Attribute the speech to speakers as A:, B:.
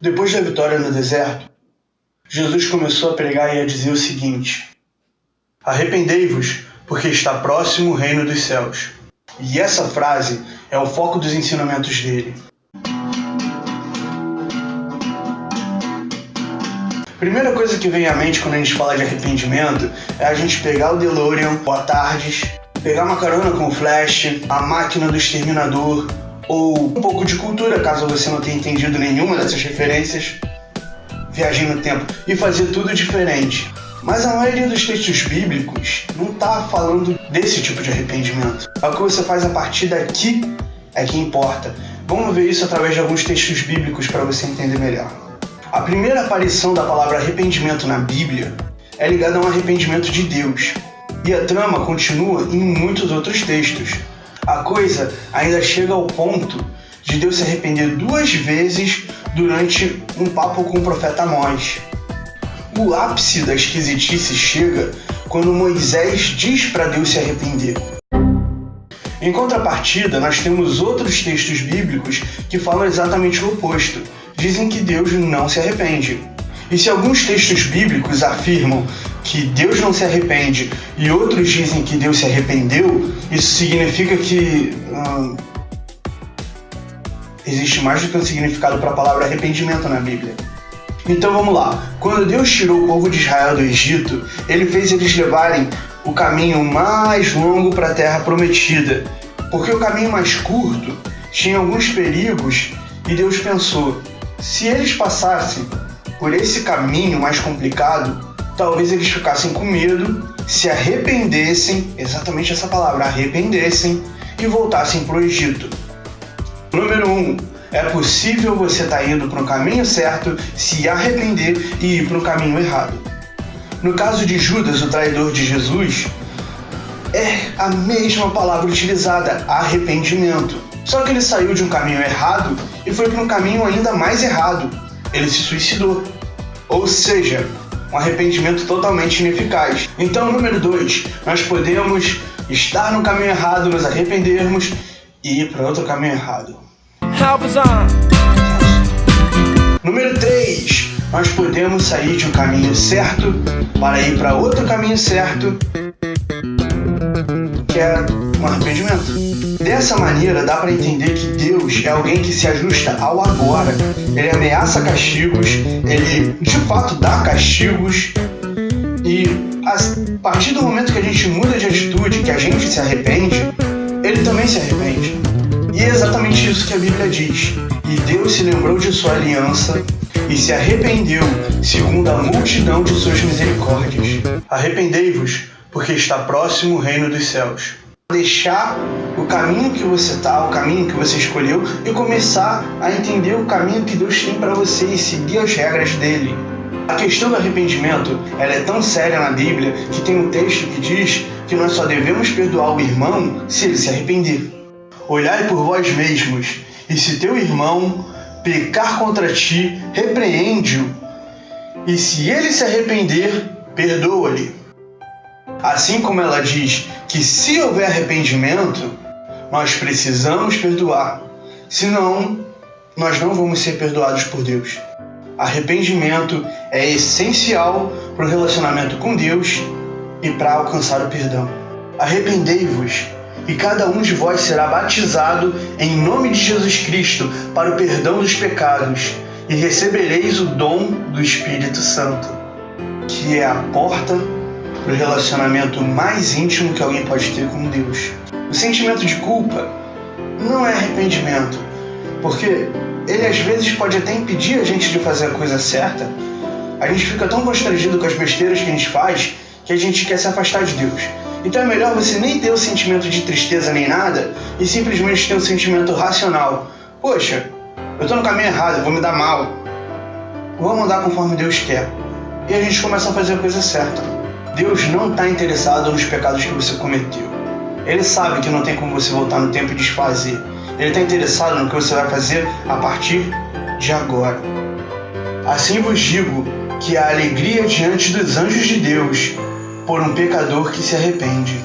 A: Depois da vitória no deserto, Jesus começou a pregar e a dizer o seguinte: arrependei-vos, porque está próximo o reino dos céus. E essa frase é o foco dos ensinamentos dele. Primeira coisa que vem à mente quando a gente fala de arrependimento é a gente pegar o DeLorean, o Atardes, pegar uma carona com o Flash, a máquina do Exterminador, ou um pouco de cultura, caso você não tenha entendido nenhuma dessas referências, viajar no tempo e fazer tudo diferente. Mas a maioria dos textos bíblicos não está falando desse tipo de arrependimento. O que você faz a partir daqui é que importa. Vamos ver isso através de alguns textos bíblicos para você entender melhor. A primeira aparição da palavra arrependimento na Bíblia é ligada a um arrependimento de Deus. E a trama continua em muitos outros textos. A coisa ainda chega ao ponto de Deus se arrepender 2 vezes durante um papo com o profeta Amós. O ápice da esquisitice chega quando Moisés diz para Deus se arrepender. Em contrapartida, nós temos outros textos bíblicos que falam exatamente o oposto. Dizem que Deus não se arrepende. E se alguns textos bíblicos afirmam que Deus não se arrepende e outros dizem que Deus se arrependeu, isso significa que existe mais do que um significado para a palavra arrependimento na Bíblia. Então vamos lá. Quando Deus tirou o povo de Israel do Egito, Ele fez eles levarem o caminho mais longo para a terra prometida, porque o caminho mais curto tinha alguns perigos e Deus pensou: se eles passassem por esse caminho mais complicado, talvez eles ficassem com medo, se arrependessem, exatamente essa palavra, arrependessem, e voltassem para o Egito. Número 1. É possível você estar indo para o caminho certo, se arrepender e ir para o caminho errado. No caso de Judas, o traidor de Jesus, é a mesma palavra utilizada, arrependimento. Só que ele saiu de um caminho errado e foi para um caminho ainda mais errado. Ele se suicidou. Ou seja, um arrependimento totalmente ineficaz. Então, número 2, nós podemos estar no caminho errado, nos arrependermos e ir para outro caminho errado. Número 3, nós podemos sair de um caminho certo para ir para outro caminho certo, que é um arrependimento. Dessa maneira, dá para entender que Deus é alguém que se ajusta ao agora. Ele ameaça castigos, ele de fato dá castigos, e a partir do momento que a gente muda de atitude, que a gente se arrepende, ele também se arrepende. E é exatamente isso que a Bíblia diz. E Deus se lembrou de sua aliança e se arrependeu segundo a multidão de suas misericórdias. Arrependei-vos, porque está próximo o reino dos céus. Deixar o caminho que você está, o caminho que você escolheu, e começar a entender o caminho que Deus tem para você e seguir as regras dele. A questão do arrependimento, ela é tão séria na Bíblia que tem um texto que diz que nós só devemos perdoar o irmão se ele se arrepender. Olhai por vós mesmos, e se teu irmão pecar contra ti, repreende-o, e se ele se arrepender, perdoa-lhe. Assim como ela diz que se houver arrependimento, nós precisamos perdoar, senão nós não vamos ser perdoados por Deus. Arrependimento é essencial para o relacionamento com Deus e para alcançar o perdão. Arrependei-vos, e cada um de vós será batizado em nome de Jesus Cristo para o perdão dos pecados, e recebereis o dom do Espírito Santo, que é a porta para o relacionamento mais íntimo que alguém pode ter com Deus. O sentimento de culpa não é arrependimento, porque ele às vezes pode até impedir a gente de fazer a coisa certa. A gente fica tão constrangido com as besteiras que a gente faz que a gente quer se afastar de Deus. Então é melhor você nem ter o sentimento de tristeza nem nada e simplesmente ter um sentimento racional. Poxa, eu tô no caminho errado, eu vou me dar mal. Vamos andar conforme Deus quer. E a gente começa a fazer a coisa certa. Deus não está interessado nos pecados que você cometeu. Ele sabe que não tem como você voltar no tempo e desfazer. Ele está interessado no que você vai fazer a partir de agora. Assim vos digo que há alegria diante dos anjos de Deus por um pecador que se arrepende.